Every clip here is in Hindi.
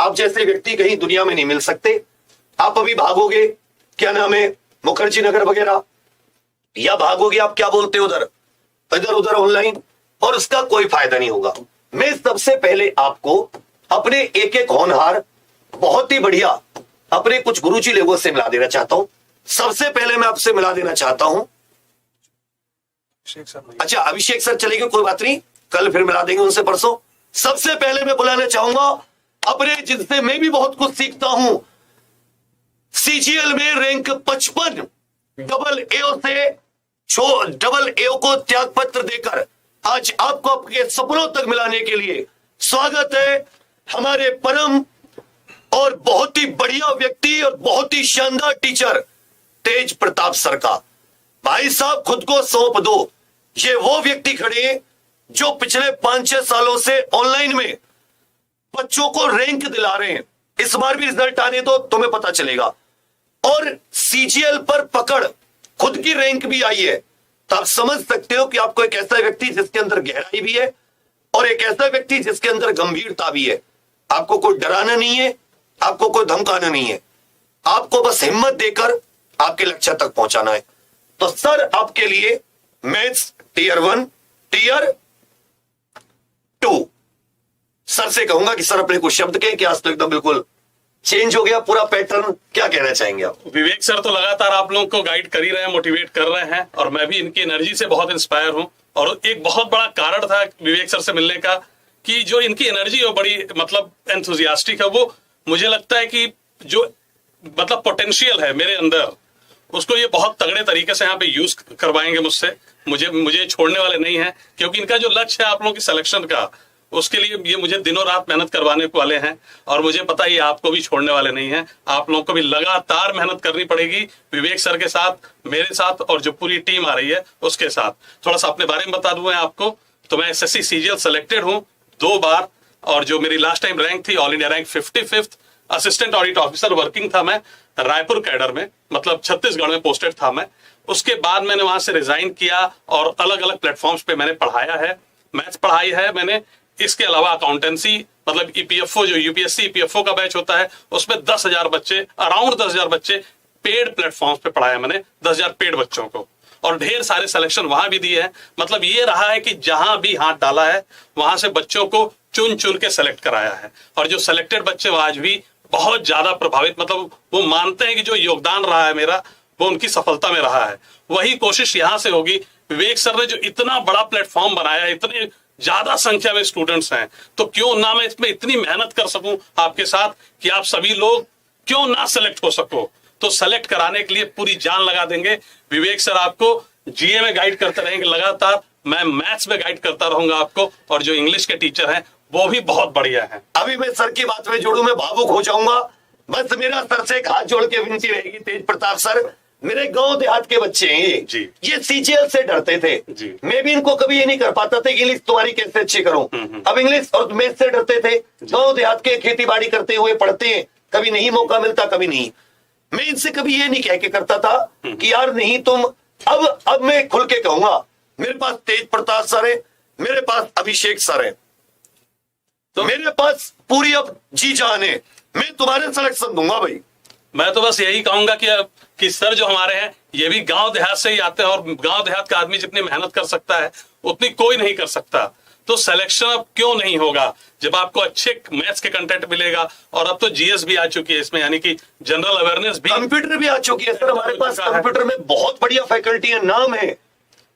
आप जैसे व्यक्ति कहीं दुनिया में नहीं मिल सकते। आप अभी भागोगे, क्या नाम है, मुखर्जी नगर वगैरह, या भागोगे आप क्या बोलते हो उधर इधर उधर ऑनलाइन, और उसका कोई फायदा नहीं होगा। मैं सबसे पहले आपको अपने एक एक होनहार बहुत ही बढ़िया अपने कुछ गुरुजी लोगों से मिला देना चाहता हूं। सबसे पहले मैं आपसे मिला देना चाहता हूं, अच्छा अभिषेक सर चलेंगे, कोई बात नहीं, कल फिर मिला देंगे उनसे परसों। सबसे पहले मैं बुलाना चाहूंगा अपने जिनसे मैं भी बहुत कुछ सीखता हूं, सीजीएल में रैंक 55 डबल एओ से डबल एओ को त्याग पत्र देकर आज आपको आपके सपनों तक मिलाने के लिए स्वागत है हमारे परम और बहुत ही बढ़िया व्यक्ति और बहुत ही शानदार टीचर तेज प्रताप सर का। भाई साहब खुद को सौंप दो। ये वो व्यक्ति खड़े हैं जो पिछले 5-6 सालों से ऑनलाइन में बच्चों को रैंक दिला रहे हैं। इस बार भी रिजल्ट आने तो तुम्हें पता चलेगा। और सीजीएल पर पकड़, खुद की रैंक भी आई है, तो आप समझ सकते हो कि आपको एक ऐसा व्यक्ति जिसके अंदर गहराई भी है और एक ऐसा व्यक्ति जिसके अंदर गंभीरता भी है। आपको कोई डराना नहीं है, आपको कोई धमकाना नहीं है, आपको बस हिम्मत देकर आपके लक्ष्य तक पहुंचाना है। तो सर आपके लिए मैथ्स टीयर 1 टीयर 2 सर से कहूंगा कि सर अपने कुछ शब्द के कि आज तो एकदम बिल्कुल चेंज हो गया पूरा पैटर्न, क्या कहना चाहेंगे आप? विवेक सर तो लगातार आप लोगों को गाइड कर ही रहे हैं, मोटिवेट कर रहे हैं, और मैं भी इनकी एनर्जी से बहुत इंस्पायर हूं। और एक बहुत बड़ा कारण था विवेक सर से मिलने का कि जो इनकी एनर्जी है बड़ी मतलब एंथुजियास्टिक है। वो मुझे लगता है कि जो मतलब पोटेंशियल है मेरे अंदर, उसको ये बहुत तगड़े तरीके से यहाँ पे यूज करवाएंगे मुझसे। मुझे छोड़ने वाले नहीं है, क्योंकि इनका जो लक्ष्य है आप लोगों की सिलेक्शन का, उसके लिए ये मुझे दिनों रात मेहनत करवाने वाले हैं। और मुझे पता है ये आपको भी छोड़ने वाले नहीं हैं। आप लोगों को भी लगातार मेहनत करनी पड़ेगी विवेक सर के साथ, मेरे साथ, और जो पूरी टीम आ रही है उसके साथ। थोड़ा सा अपने बारे में बता दूं मैं आपको, तो मैं एसएससी सीजीएल सेलेक्टेड हूं 2 बार, और जो मेरी लास्ट टाइम रैंक थी all India rank 55th। Assistant audit officer working था मैं रायपुर कैडर में, मतलब छत्तीसगढ़ में पोस्टेड था मैं। उसके बाद मैंने वहां से रिजाइन किया और अलग अलग प्लेटफॉर्म्स पे मैंने पढ़ाया है, मैथ्स पढ़ाई है मैंने। इसके अलावा अकाउंटेंसी, मतलब ईपीएफओ, जो यूपीएससी ईपीएफओ का बैच होता है, उसमें 10,000 बच्चे, अराउंड 10,000 बच्चे पेड प्लेटफॉर्म्स पे पढ़ाया मैंने, 10,000 पेड बच्चों को, और ढेर सारे सिलेक्शन वहां भी दिए हैं। मतलब ये रहा है कि जहां भी हाथ डाला है वहां से बच्चों को चुन चुन के सेलेक्ट कराया है। और जो सिलेक्टेड बच्चे आज भी बहुत ज्यादा प्रभावित, मतलब वो मानते हैं कि जो योगदान रहा है मेरा वो उनकी सफलता में रहा है। वही कोशिश यहां से होगी। विवेक सर ने जो इतना बड़ा प्लेटफॉर्म बनाया, इतने ज्यादा संख्या में स्टूडेंट्स हैं, तो क्यों ना मैं इसमें इतनी मेहनत कर सकूं आपके साथ कि आप सभी लोग क्यों ना सेलेक्ट हो सको। तो सेलेक्ट कराने के लिए पूरी जान लगा देंगे। विवेक सर आपको जीए में गाइड करते रहेंगे लगातार, मैं मैथ्स में गाइड करता रहूंगा आपको, और जो इंग्लिश के टीचर हैं वो भी बहुत बढ़िया है। अभी मैं सर की बात में जोड़ू, मैं भावुक हो जाऊंगा। बस मेरा सर से एक हाथ जोड़ के विनती रहेगी, तेज प्रताप सर मेरे गांव देहात के बच्चे हैं जी। ये सीजीएल से डरते थे जी। मैं भी इनको कभी ये नहीं कर पाता था कि इंग्लिश तुम्हारी कैसे अच्छी करूं। अब इंग्लिश और मैथ से डरते थे। गांव देहात के खेती बाड़ी करते हुए पढ़ते हैं, कभी नहीं मौका मिलता, कभी नहीं। मैं इनसे कभी ये नहीं कह के करता था कि यार नहीं तुम, अब मैं खुल के कहूंगा, मेरे पास तेज प्रताप सर है, मेरे पास अभिषेक सर है, तो मेरे पास पूरी अब जी जान है, मैं तुम्हारे सिलेक्शन दूंगा भाई। मैं तो बस यही कहूंगा कि सर जो हमारे हैं ये भी गांव देहात से ही आते हैं, और गांव देहात का आदमी जितनी मेहनत कर सकता है उतनी कोई नहीं कर सकता। तो सिलेक्शन अब क्यों नहीं होगा जब आपको अच्छे मैथ्स के कंटेंट मिलेगा, और अब तो जीएस भी आ चुकी है इसमें, यानी कि जनरल अवेयरनेस भी, कंप्यूटर भी आ चुकी है सर हमारे पास। कंप्यूटर में बहुत बढ़िया फैकल्टी है, नाम है।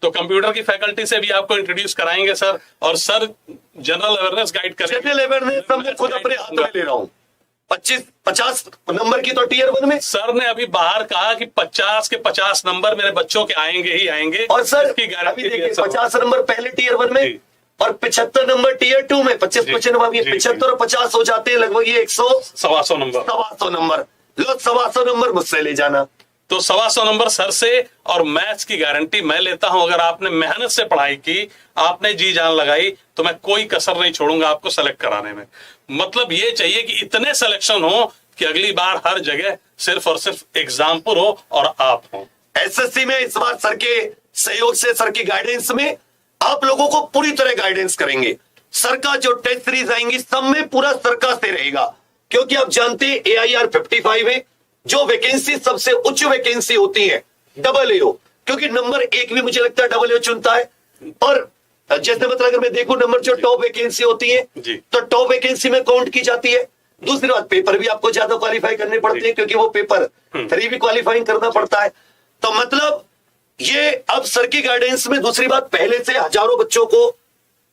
तो कंप्यूटर की फैकल्टी से भी आपको इंट्रोड्यूस कराएंगे सर, और सर जनरल अवेयरनेस गाइड करेंगे। जनरल अवेयरनेस मैं खुद अपने हाथ में ले रहा हूँ। 50 नंबर की तो टीयर 1 में सर ने अभी बाहर कहा कि 50 के 50 नंबर मेरे बच्चों के आएंगे ही आएंगे। और सर की अभी देखिए 50 नंबर पहले टीयर 1 में और 75 नंबर टीयर 2 में। 75 और 50 हो जाते हैं लगभग ये 100 नंबर। 125 नंबर लो, 125 नंबर मुझसे ले जाना। तो 125 नंबर सर से, और मैथ्स की गारंटी मैं लेता हूं। अगर आपने मेहनत से पढ़ाई की, आपने जी जान लगाई, तो मैं कोई कसर नहीं छोड़ूंगा आपको सेलेक्ट कराने में। मतलब ये चाहिए कि इतने सिलेक्शन हो कि अगली बार हर जगह सिर्फ और सिर्फ एग्जाम्पल हो और आप हो। एसएससी में इस बार सर के सहयोग से, सर की गाइडेंस में आप लोगों को पूरी तरह गाइडेंस करेंगे। सर का जो टेस्ट सीरीज आएंगी सब में पूरा सर का से रहेगा। क्योंकि आप जानते हैं AIR 55 है, जो वैकेंसी सबसे उच्च वैकेंसी होती है AAO, क्योंकि नंबर 1 भी मुझे लगता है AAO चुनता है। और जैसे मतलब अगर मैं देखूं नंबर जो टॉप वैकेंसी होती है तो टॉप वैकेंसी में काउंट की जाती है। दूसरी बात, पेपर भी आपको ज्यादा क्वालिफाई करने पड़ते हैं, क्योंकि वो पेपर 3 भी क्वालिफाइंग करना पड़ता है। तो मतलब ये अब सर की गाइडेंस में, दूसरी बात पहले से हजारों बच्चों को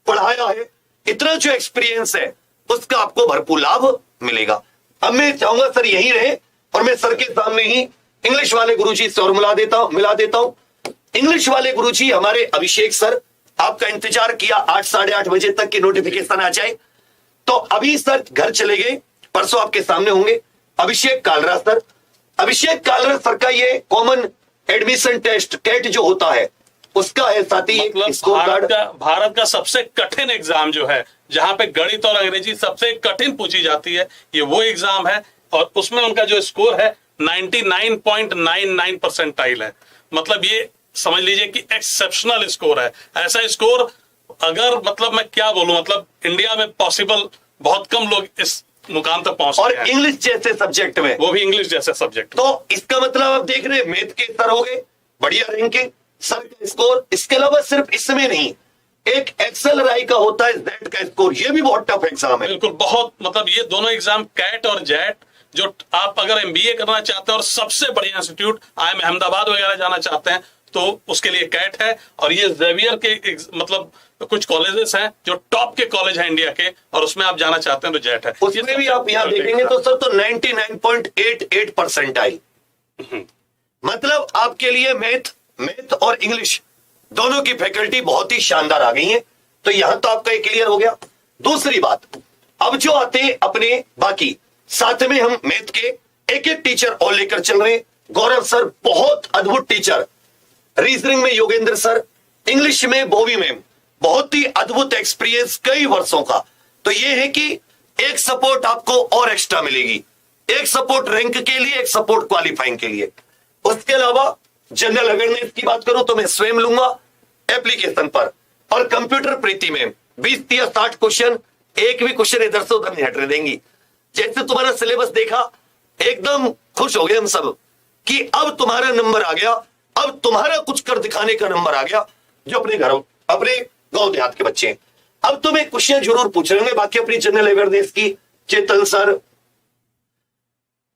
पढ़ाया है, इतना जो एक्सपीरियंस है उसका आपको भरपूर लाभ मिलेगा। अब मैं चाहूंगा सर यही रहे और मैं सर के सामने ही इंग्लिश वाले गुरुजी से और मिला देता हूं। इंग्लिश वाले गुरुजी हमारे अभिषेक सर, आपका इंतजार किया 8 साढ़े 8 बजे तक की नोटिफिकेशन आ जाए, तो अभी सर घर चले गए, परसों आपके सामने होंगे। अभिषेक कालरा सर, अभिषेक कालरा सर का ये कॉमन एडमिशन टेस्ट कैट जो होता है उसका है साथी, मतलब भारत का सबसे कठिन एग्जाम जो है, जहां पे गणित और अंग्रेजी सबसे कठिन पूछी जाती है, ये वो एग्जाम है। और उसमें उनका जो स्कोर है 99.99 परसेंटाइल है। मतलब ये समझ लीजिए कि एक्सेप्शनल स्कोर है। ऐसा स्कोर अगर मतलब मैं क्या बोलूं, मतलब इंडिया में पॉसिबल बहुत कम लोग इस मुकाम तक पहुंचते हैं। और इंग्लिश जैसे सब्जेक्ट में, वो भी इंग्लिश जैसे सब्जेक्ट। तो इसका मतलब आप देख रहे हैं मैथ के सर हो गए बढ़िया रैंकिंग, सर का स्कोर। इसके अलावा सिर्फ इसमें नहीं, एक एक्सेल राय का होता है जेड का स्कोर, ये भी बहुत टफ एग्जाम है। बिल्कुल, बहुत मतलब ये दोनों एग्जाम कैट और जेट, जो आप अगर MBA करना चाहते हैं और सबसे बढ़िया इंस्टीट्यूट IIM अहमदाबाद वगैरह जाना चाहते हैं तो उसके लिए कैट है। और ये जेवियर के मतलब कुछ कॉलेजेस हैं जो टॉप के कॉलेज हैं इंडिया के, और उसमें आप जाना चाहते हैं तो जेट है। उसमें भी आप यहां देखेंगे तो सर तो 99.88 परसेंटाइल, मतलब आपके लिए मैथ और इंग्लिश दोनों की फैकल्टी बहुत ही शानदार आ गई है। तो यहां तो आपका क्लियर हो गया। दूसरी बात, अब जो आते हैं अपने बाकी, साथ में हम मैथ के एक टीचर और लेकर चल रहे हैं। गौरव सर बहुत अद्भुत टीचर, रीजनिंग में योगेंद्र सर, इंग्लिश में बॉबी मैम, बहुत ही अद्भुत एक्सपीरियंस कई वर्षों का। तो यह है कि एक सपोर्ट आपको और एक्स्ट्रा मिलेगी, एक सपोर्ट रैंक के लिए, एक सपोर्ट क्वालिफाइंग के लिए। उसके अलावा जनरल अवेयरनेस की बात करूं तो मैं स्वयं लूंगा एप्लीकेशन पर, और कंप्यूटर प्रीति में 20 या 60 क्वेश्चन, एक भी क्वेश्चन इधर से उधर नहीं हटने देंगी। जैसे तुम्हारा सिलेबस देखा एकदम खुश हो गए हम सब कि अब तुम्हारा नंबर आ गया, अब तुम्हारा कुछ कर दिखाने का नंबर आ गया, जो अपने घरों अपने गांव देहात के बच्चे हैं। अब तुम्हें क्वेश्चन जरूर पूछ रहे होंगे, बाकी अपनी जनरल अवेयरनेस की चेतन सर,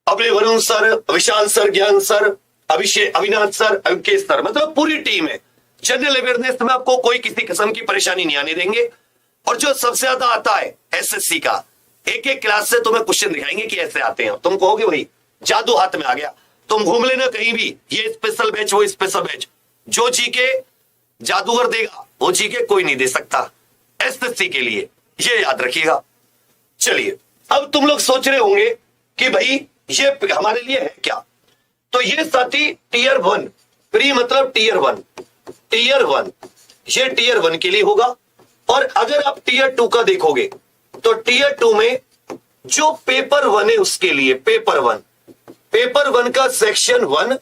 अपने वरुण सर, विशाल सर, ज्ञान सर, अभिषेक, अविनाश सर, अंकेश सर, मतलब पूरी टीम है। जनरल अवेयरनेस में आपको कोई किसी किस्म की परेशानी नहीं आने देंगे। और जो सबसे ज्यादा आता है SSC का, एक एक क्लास से तुम्हें क्वेश्चन दिखाएंगे कि ऐसे आते हैं, तुम कहोगे भाई जादू हाथ में आ गया। तुम घूम लेना कहीं भी, ये स्पेशल बैच वो स्पेशल बैच, जो जीके जादूगर देगा वो जीके कोई नहीं दे सकता SSC के लिए, ये याद रखिएगा। चलिए, अब तुम लोग सोच रहे होंगे कि भाई ये हमारे लिए है क्या, तो ये साथी टीयर 1 प्री मतलब टीयर 1 ये टीयर 1 के लिए होगा। और अगर आप टीयर 2 का देखोगे तो टीयर 2 में जो पेपर 1 है उसके लिए पेपर 1 का section 1,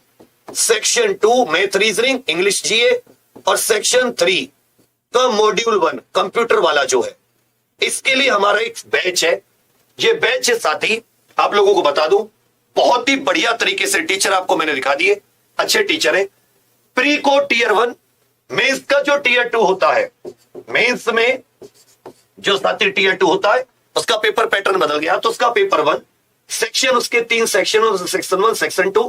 section 2 math reasoning English GA, और सेक्शन 3 का मॉड्यूल 1 कंप्यूटर वाला जो है, इसके लिए हमारा एक बैच है। ये बैच है साथी, आप लोगों को बता दूं, बहुत ही बढ़िया तरीके से टीचर आपको मैंने दिखा दिए, अच्छे टीचर है। प्री को टीयर 1, मेंस का जो टीयर 2 होता है, मेंस में जो साथी टीयर 2 होता है उसका पेपर पैटर्न बदल गया, तो उसका पेपर 1 सेक्शन, उसके 3 सेक्शन, सेक्शन 1, सेक्शन 2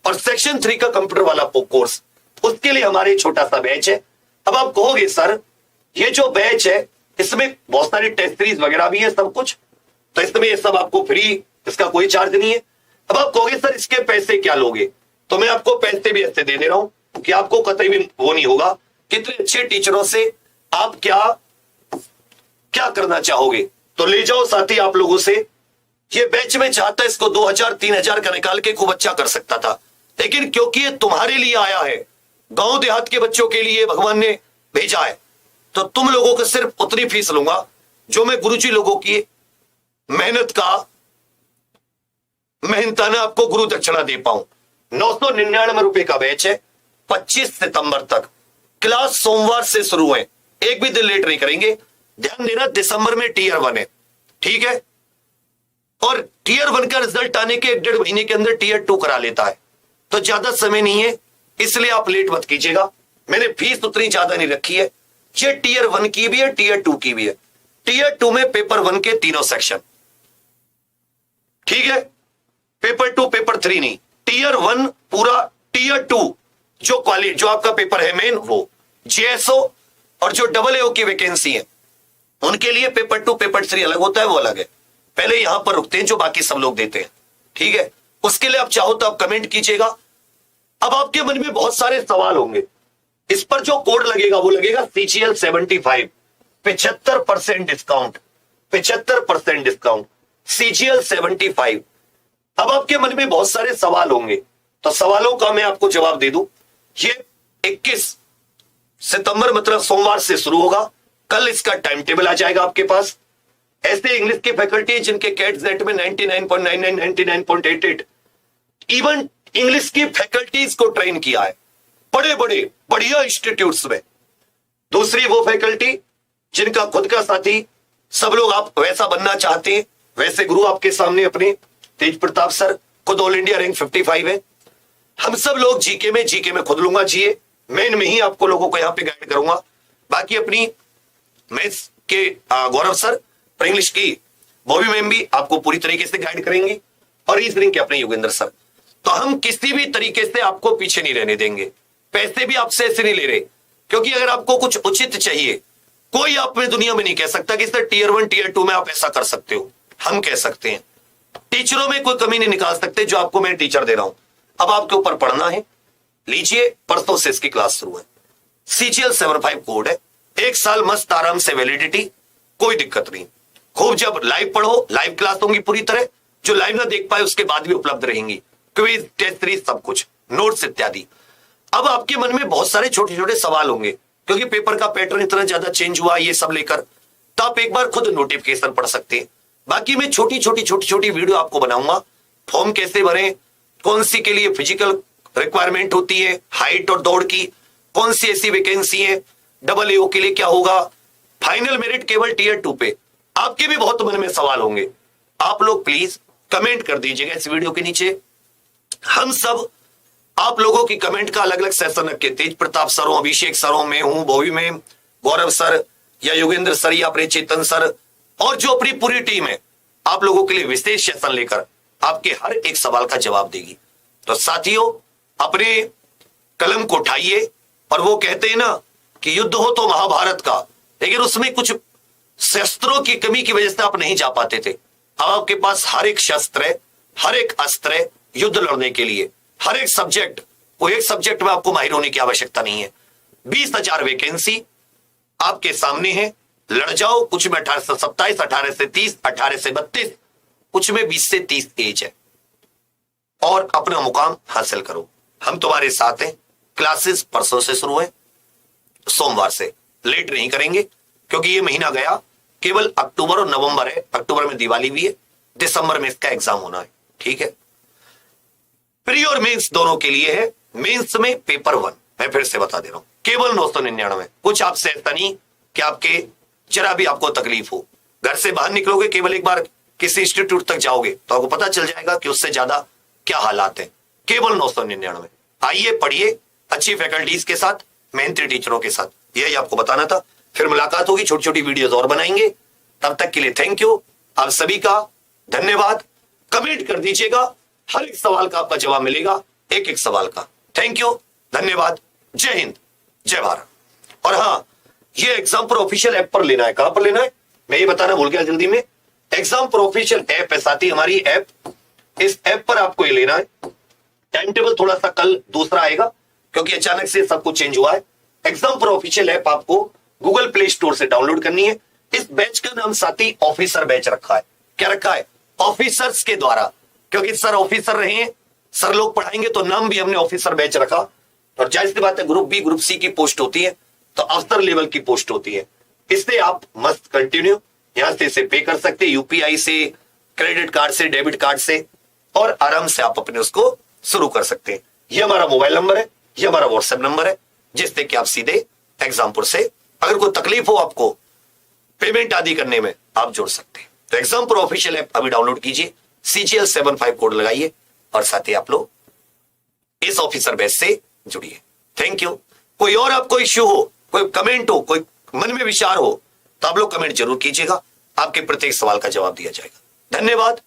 और सेक्शन 3 का कंप्यूटर वाला कोर्स, उसके लिए हमारे छोटा सा बैच है। अब आप कहोगे सर ये जो बैच है इसमें बहुत सारी टेस्ट सीरीज वगैरह भी है सब कुछ, तो इसमें ये सब आपको फ्री, इसका कोई चार्ज नहीं है। अब आप कहोगे सर इसके पैसे क्या लोगे, तो मैं आपको पैसे भी ऐसे दे दे रहा हूं कि आपको कतई भी वो नहीं होगा। कितने अच्छे टीचरों से आप क्या करना चाहोगे तो ले जाओ साथी आप लोगों से। ये बैच में चाहता इसको 2000-3000 का निकाल के खूब अच्छा कर सकता था, लेकिन क्योंकि ये तुम्हारे लिए आया है, गांव देहात के बच्चों के लिए भगवान ने भेजा है, तो तुम लोगों को सिर्फ उतनी फीस लूंगा जो मैं गुरुजी लोगों की मेहनताना आपको गुरु दक्षिणा दे पाऊं। 999 रुपए का बैच है, 25 सितंबर तक। क्लास सोमवार से शुरू है, एक भी दिन लेट नहीं करेंगे। ध्यान देना, दिसंबर में टीयर 1 है, ठीक है। और टीयर 1 का रिजल्ट आने के 1.5 महीने के अंदर टीयर 2 करा लेता है। तो ज्यादा समय नहीं है, इसलिए आप लेट मत कीजिएगा। मैंने फीस उतनी ज्यादा नहीं रखी है। ये टीयर 1 की भी है, टीयर 2 की भी है। टीयर 2 में पेपर 1 के तीनों सेक्शन, ठीक है। पेपर 2 पेपर 3 नहीं, टीयर 1 पूरा, टीयर 2 जो आपका पेपर है मेन, वो जेएसओ और जो AA की वैकेंसी है उनके लिए पेपर 2 पेपर 3 अलग होता है, वो अलग है। पहले यहां पर रुकते हैं जो बाकी सब लोग देते हैं, ठीक है। उसके लिए आप चाहो तो आप कमेंट कीजिएगा। अब आपके मन में बहुत सारे सवाल होंगे। इस पर जो कोड लगेगा वो लगेगा CGL 75, 75% डिस्काउंट, 75% डिस्काउंट, CGL 75। अब आपके मन में बहुत सारे सवाल होंगे, तो सवालों का मैं आपको जवाब दे दूं। ये 21 सितंबर मतलब सोमवार से शुरू होगा। कल इसका टाइम टेबल आ जाएगा आपके पास। ऐसे इंग्लिश की फैकल्टी जिनके कैट जेट में 99.99, 99.88, इवन इंग्लिश की फैकल्टीज को ट्रेन किया है बड़े बड़े बढ़िया इंस्टीट्यूट्स में। दूसरी वो फैकल्टी जिनका खुद का साथी, सब लोग आप वैसा बनना चाहते हैं, वैसे गुरु आपके सामने अपने तेज प्रताप सर, खुद ऑल इंडिया रैंक 55 है। हम सब लोग जीके में खुद लूंगा, जीए मेन में ही आपको लोगों को यहां पे गाइड करूंगा। बाकी अपनी मैथ्स के गौरव सर और इंग्लिश की बॉबी मैम भी आपको पूरी तरीके से गाइड करेंगी, और रीजनिंग के अपने योगेंद्र सर। तो हम किसी भी तरीके से आपको पीछे नहीं रहने देंगे। पैसे भी आपसे ऐसे नहीं ले रहे, क्योंकि अगर आपको कुछ उचित चाहिए, कोई आप में दुनिया में नहीं कह सकता कि सर टीयर 1 टीयर 2 में आप ऐसा कर सकते हो। हम कह सकते हैं, टीचरों में कोई कमी नहीं निकाल सकते जो आपको मैं टीचर दे रहा हूं। अब आपके ऊपर पढ़ना है, लीजिए, परसों से इसकी क्लास शुरू है। CGL 75 कोड है, 1 साल मस्त आराम से वैलिडिटी, कोई दिक्कत नहीं। खूब जब लाइव पढ़ो, लाइव क्लास होंगी पूरी तरह, जो लाइव ना देख पाए उसके बाद भी उपलब्ध रहेंगी, क्विज, टेस्ट सीरीज, सब कुछ, नोट्स इत्यादि। अब आपके मन में बहुत सारे छोटे छोटे सवाल होंगे, क्योंकि पेपर का पैटर्न इतना ज्यादा चेंज हुआ ये सब लेकर, तो आप एक बार खुद नोटिफिकेशन पढ़ सकते हैं। बाकी मैं छोटी छोटी वीडियो आपको बनाऊंगा। फॉर्म कैसे भरें, कौन सी के लिए फिजिकल रिक्वायरमेंट होती है, हाइट और दौड़ की, कौन सी ऐसी वैकेंसी है, AA के लिए क्या होगा, फाइनल मेरिट केवल टीयर 2 पे। आपके भी बहुत मन में सवाल होंगे, आप लोग प्लीज कमेंट कर दीजिएगा इस वीडियो के नीचे। हम सब आप लोगों की कमेंट का अलग अलग सेशन रखे, तेज प्रताप सर हो, अभिषेक सर हो, मैं हूं, बॉबी में गौरव सर या योगेंद्र सर या अपने चेतन सर, और जो अपनी पूरी टीम है आप लोगों के लिए विशेष सेशन लेकर आपके हर एक सवाल का जवाब देगी। तो साथियों, अपने कलम को उठाइए, और वो कहते हैं ना कि युद्ध हो तो महाभारत का, लेकिन उसमें कुछ शस्त्रों की कमी की वजह से आप नहीं जा पाते थे। अब आपके पास हर एक शस्त्र है, हर एक अस्त्र है युद्ध लड़ने के लिए, हर एक सब्जेक्ट। कोई एक सब्जेक्ट में आपको माहिर होने की आवश्यकता नहीं है। 20,000 वैकेंसी आपके सामने है, लड़ जाओ। कुछ में 18 से 27, 18 से 30, 18 से 32, कुछ में 20 से 30 एज है, और अपना मुकाम हासिल करो। हम तुम्हारे साथ हैं। क्लासेस परसों से शुरू है, सोमवार से। लेट नहीं करेंगे, क्योंकि ये महीना गया, केवल अक्टूबर और नवंबर है। अक्टूबर में दिवाली भी है, दिसंबर में इसका एग्जाम होना है, ठीक है। प्री और मेंस दोनों के लिए है। मेंस में पेपर 1 मैं फिर से बता दे रहा हूं, केवल 999। कुछ आपसे ऐसा नहीं कि आपके जरा भी आपको तकलीफ हो। घर से बाहर निकलोगे, केवल एक बार किसी इंस्टीट्यूट तक जाओगे तो आपको पता चल जाएगा कि उससे ज्यादा क्या हालात है। केवल 999। आइए, पढ़िए अच्छी फैकल्टीज के साथ, मेहनती टीचरों के साथ, यही आपको बताना था। फिर मुलाकात होगी, छोटी छोटी वीडियोस और बनाएंगे। तब तक के लिए थैंक यू, आप सभी का धन्यवाद। कमेंट कर दीजिएगा, हर एक सवाल का आपका जवाब मिलेगा, एक एक सवाल का। थैंक यू, धन्यवाद, जय हिंद, जय भारत। और हाँ, ये एग्जाम पर ऑफिशियल ऐप पर लेना है। कहां पर लेना है मैं ये बताना भूल गया जल्दी में। एग्जाम पर ऑफिशियल ऐप है साथी, हमारी ऐप। इस ऐप पर आपको ये लेना है। टाइम टेबल थोड़ा सा कल दूसरा आएगा, क्योंकि अचानक से सब कुछ चेंज हुआ है। एग्जाम पर ऑफिशियल ऐप आपको गूगल प्ले स्टोर से डाउनलोड करनी है। इस बैच का नाम साथी ऑफिसर बैच रखा है। क्या रखा है? ऑफिसर्स के द्वारा, क्योंकि सर ऑफिसर रहे हैं, सर लोग पढ़ाएंगे, तो नाम भी हमने ऑफिसर बैच रखा। और जाहिर सी बात है, ग्रुप बी ग्रुप सी की पोस्ट होती है, तो अफसर लेवल की पोस्ट होती है। इससे आप मस्त कंटिन्यू यहां से इसे पे कर सकते हैं, यूपीआई से, क्रेडिट कार्ड से, डेबिट कार्ड से, और आराम से आप अपने उसको शुरू कर सकते हैं। ये हमारा मोबाइल नंबर है, ये हमारा व्हाट्सएप नंबर है, जिससे कि आप सीधे एग्जामपुर से, अगर कोई तकलीफ हो आपको पेमेंट आदि करने में, आप जुड़ सकते हैं। तो एग्जाम प्रो ऑफिशियल ऐप अभी डाउनलोड कीजिए, CGL75 कोड लगाइए और साथ ही आप लोग इस ऑफिसर बैच से जुड़िए। Thank you. कोई और आपको इश्यू हो, कोई कमेंट हो, कोई मन में विचार हो, तो आप लोग कमेंट जरूर कीजिएगा, आपके प्रत्येक सवाल का जवाब दिया जाएगा। धन्यवाद।